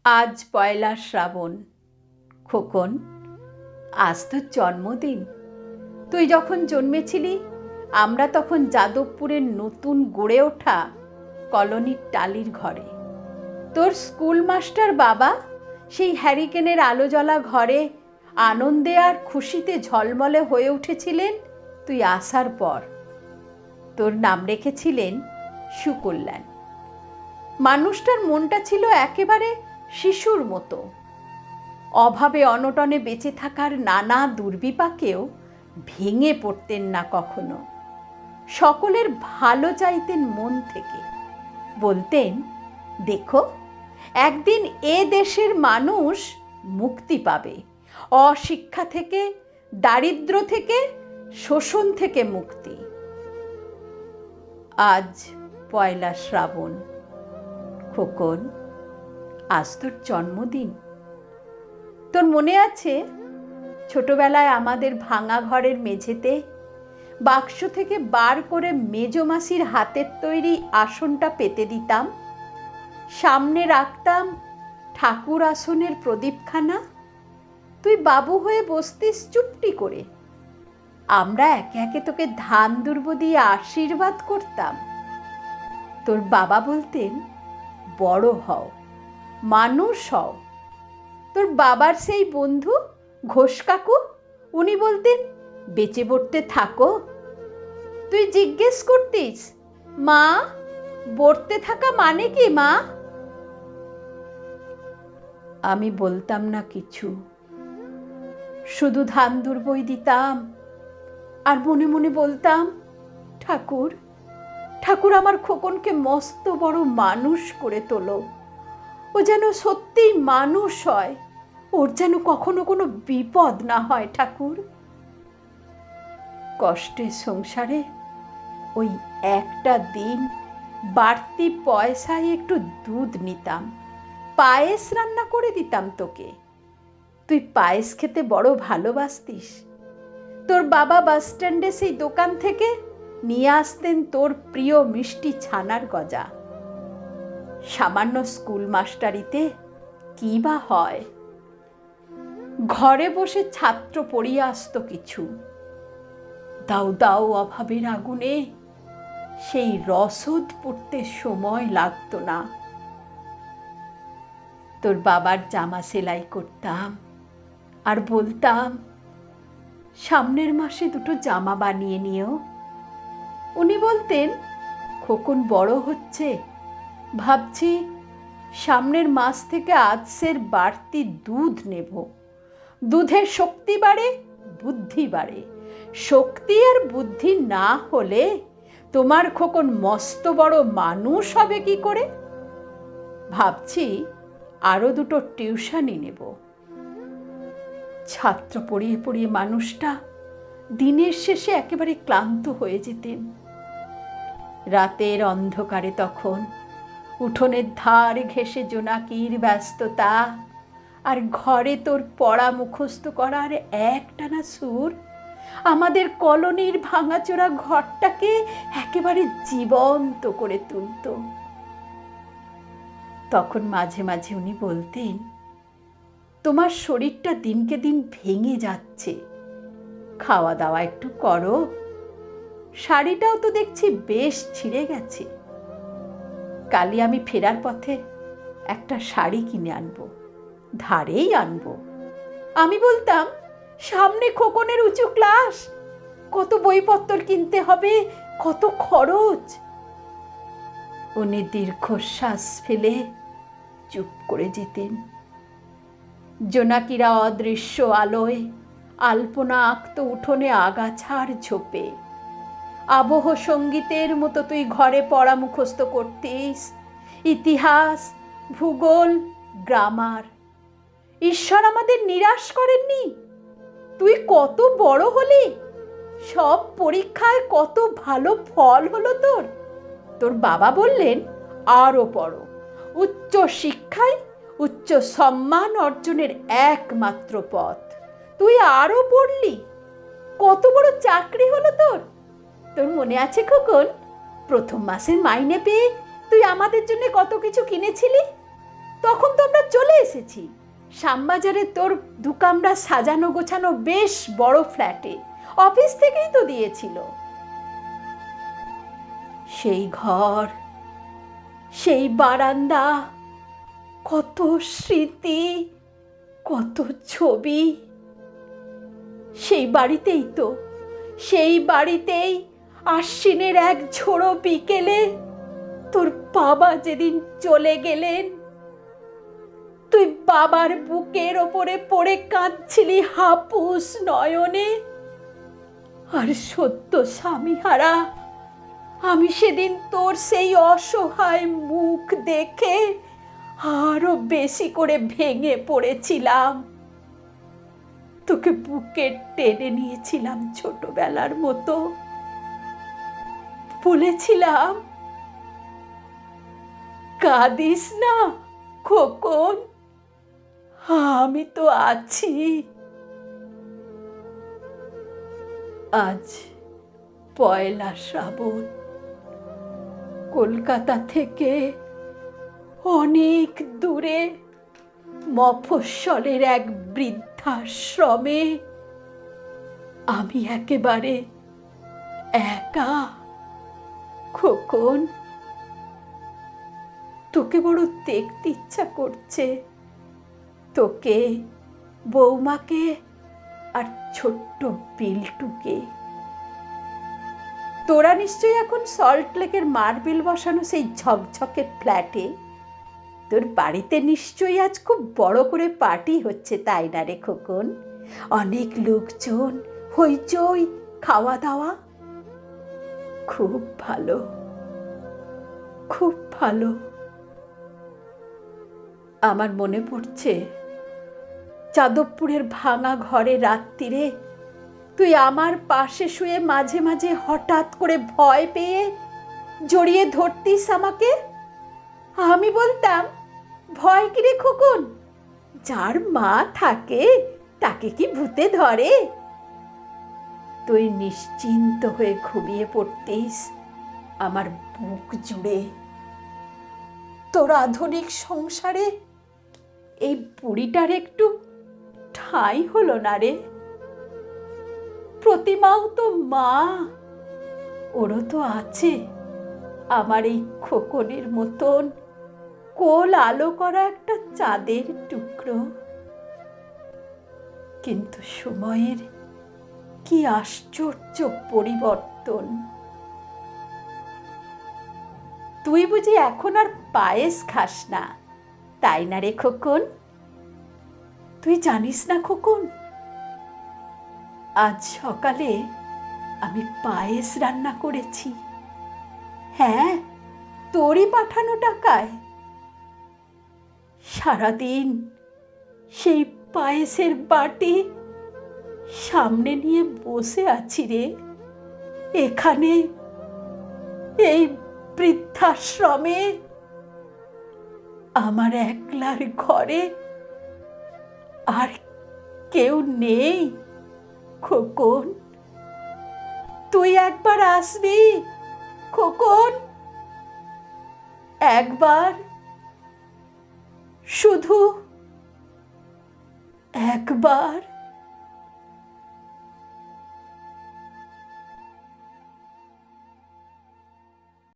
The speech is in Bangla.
আজ পয়লা শ্রাবণ। খোকন, আজ তোর জন্মদিন। তুই যখন জন্মেছিলি আমরা তখন যাদবপুরের নতুন গড়ে ওঠা কলোনির টালির ঘরে। তোর স্কুল মাস্টার বাবা সেই হ্যারিকেনের আলো জ্বলা ঘরে আনন্দে আর খুশিতে ঝলমলে হয়ে উঠেছিলেন তুই আসার পর। তোর নাম রেখেছিলেন সুকল্যাণ। মানুষটার মনটা ছিল একেবারে শিশুর মতো। অভাবে অনটনে বেঁচে থাকার নানা দুর্বিপাকেও ভেঙে পড়তেন না কখনো। সকলের ভালো চাইতেন মন থেকে। বলতেন, দেখো, একদিন এ দেশের মানুষ মুক্তি পাবে, অশিক্ষা থেকে, দারিদ্র্য থেকে, শোষণ থেকে মুক্তি। আজ পয়লা শ্রাবণ। খোকন, আজ তোর জন্মদিন। তোর মনে আছে ছোটবেলায় আমাদের ভাঙা ঘরের মেঝেতে বাক্স থেকে বার করে মেজো মাসির হাতের তৈরি আসনটা পেতে দিতাম, সামনে রাখতাম ঠাকুর আসনের প্রদীপখানা, তুই বাবু হয়ে বসতিস চুপটি করে, আমরা একে একে তোকে ধান দুর্ব দিয়ে আশীর্বাদ করতাম। তোর বাবা বলতেন, বড় হও, মানুষ হও। তোর বাবার সেই বন্ধু ঘোষ কাকু, উনি বলতেন, বেঁচে পড়তে থাকো। তুই জিজ্ঞেস করতিস, মা, পড়তে থাকা মানে কি মা? আমি বলতাম না কিছু, শুধু ধান দুর্বই দিতাম আর মনে মনে বলতাম, ঠাকুর, ঠাকুর আমার খোকনকে মস্ত বড় মানুষ করে তোলো। ও যেন সত্যিই মানুষ হয়, ওর যেন কখনো কোনো বিপদ না হয় ঠাকুর। কষ্টের সংসারে ওই একটা দিন বাড়তি পয়সায় একটু দুধ নিতাম, পায়েস রান্না করে দিতাম তোকে। তুই পায়েস খেতে বড় ভালোবাসতিস। তোর বাবা বাস স্ট্যান্ডে সেই দোকান থেকে নিয়ে আসতেন তোর প্রিয় মিষ্টি ছানার গজা। সামান্য স্কুল মাস্টারিতে কি বা হয়, ঘরে বসে ছাত্র পড়িয়ে আসতো কিছু। দাও দাও অভাবের আগুনে সেই রসদ পড়তে সময় লাগতো না। তোর বাবার জামা সেলাই করতাম আর বলতাম, সামনের মাসে দুটো জামা বানিয়ে নিও। উনি বলতেন, খোকন বড় হচ্ছে, ভাবছি সামনের মাস থেকে আজকের বাড়তি দুধ নেব। দুধের শক্তি বাড়ে, বুদ্ধি বাড়ে। শক্তি আর বুদ্ধি না হলে তোমার খোকন মস্ত বড় মানুষ হবে কি করে? ভাবছি আরো দুটো টিউশনই নেব। ছাত্র পড়িয়ে পড়িয়ে মানুষটা দিনের শেষে একেবারে ক্লান্ত হয়ে যেতেন। রাতের অন্ধকারে তখন উঠোনের ধার ঘেঁষে জোনাকির ব্যস্ততা আর ঘরে তোর পড়া মুখস্থ করার একটানা সুর আমাদের কলোনির ভাঙাচোরা ঘরটাকে একেবারে জীবন্ত করে তুলত। তখন মাঝে মাঝে উনি বলতেন, তোমার শরীরটা দিনকে দিন ভেঙে যাচ্ছে, খাওয়া দাওয়া একটু করো। শাড়িটাও তো দেখছি বেশ ছিঁড়ে গেছে। কালই আমি ফেরার পথে একটা শাড়ি কিনে আনবো, ধারেই আনবো। আমি বলতাম, সামনে খোকনের উঁচু ক্লাস, কত বইপত্র কিনতে হবে, কত খরচ। উনি দীর্ঘশ্বাস ফেলে চুপ করে যেতেন। জোনাকিরা অদৃশ্য আলোয় আলপনা আঁকত উঠোনে আগাছার ঝোপে। আবহ সঙ্গীতের মতো তুই ঘরে পড়া মুখস্থ করতিস, ইতিহাস, ভূগোল, গ্রামার। ঈশ্বর আমাদের নিরাশ করেননি। তুই কত বড় হলি, সব পরীক্ষায় কত ভালো ফল হলো তোর। তোর বাবা বললেন, আরো পড়ো, উচ্চ শিক্ষায় উচ্চ সম্মান অর্জনের একমাত্র পথ। তুই আরো পড়লি, কত বড় চাকরি হলো তোর। তোর মনে আছে খোকন, প্রথম মাসের মাইনে পেয়ে তুই আমাদের জন্য কত কিছু কিনেছিলি? তখন তো আমরা চলে এসেছি শ্যামবাজারে তোর দুকামরা সাজানো গোছানো বেশ বড় ফ্ল্যাটে। অফিস থেকেই তো দিয়েছিল। সেই ঘর, সেই বারান্দা, কত স্মৃতি, কত ছবি। সেই বাড়িতেই আশ্বিনের এক ঝোড়ো বিকেলে তোর বাবা যেদিন চলে গেলেন, তুই বাবার বুকের ওপরে পড়ে কাঁদছিলি হাপুস নয়নে। আর সত্য স্বামীহারা আমি সেদিন তোর সেই অসহায় মুখ দেখে আরো বেশি করে ভেঙে পড়েছিলাম। তোকে বুকে টেনে নিয়েছিলাম ছোটবেলার মতো। বলেছিলাম, কাঁদিস না খোকন, আমি তো আছি। আজ পয়লা শ্রাবণ, কলকাতা থেকে অনেক দূরে মফস্বলের এক বৃদ্ধাশ্রমে আমি একেবারে একা। খোকন, তোকে বড় দেখতে ইচ্ছা করছে, তোকে, বৌমাকে আর ছোট্ট বিল্টুকে। তোরা নিশ্চয়ই এখন সল্ট লেকের মার্বেল বসানো সেই ঝকঝকে ফ্ল্যাটে। তোর বাড়িতে নিশ্চয়ই আজ খুব বড় করে পার্টি হচ্ছে, তাই না রে খোকন? অনেক লোকজন, হইচই, খাওয়া দাওয়া। খুব ভালো, খুব ভালো। আমার মনে পড়ছে যাদবপুরের ভাঙা ঘরে রাত্রিরে তুই আমার পাশে শুয়ে মাঝে মাঝে হঠাৎ করে ভয় পেয়ে জড়িয়ে ধরতিস আমাকে। আমি বলতাম, ভয় কি রে খোকন, যার মা থাকে তাকে কি ভূতে ধরে? তুই নিশ্চিন্ত হয়ে ঘুমিয়ে পড়তিস আমার বুক জুড়ে। তোর আধুনিক সংসারে এই বুড়িটার একটু ঠাঁই হলো না রে। প্রতিমাও তো মা, ওরও তো আছে আমার এই খোকনের মতন কোল আলো করা একটা চাঁদের টুকরো। কিন্তু সময়ের কি আশ্চর্য পরিবর্তন। তুই বুঝি এখন আর পায়েস খাস না, তাই না রে খোকন? তুই জানিস না খোকন, আজ সকালে আমি পায়েস রান্না করেছি। হ্যাঁ, তোরই পাঠানো টাকায়। সারাদিন সেই পায়েসের বাটি সামনে নিয়ে বসে আছি রে, এখানে এই বৃদ্ধাশ্রমে, আমার একলার ঘরে। আর কেউ নেই খোকন। তুই একবার আসবি খোকন, একবার, শুধু একবার।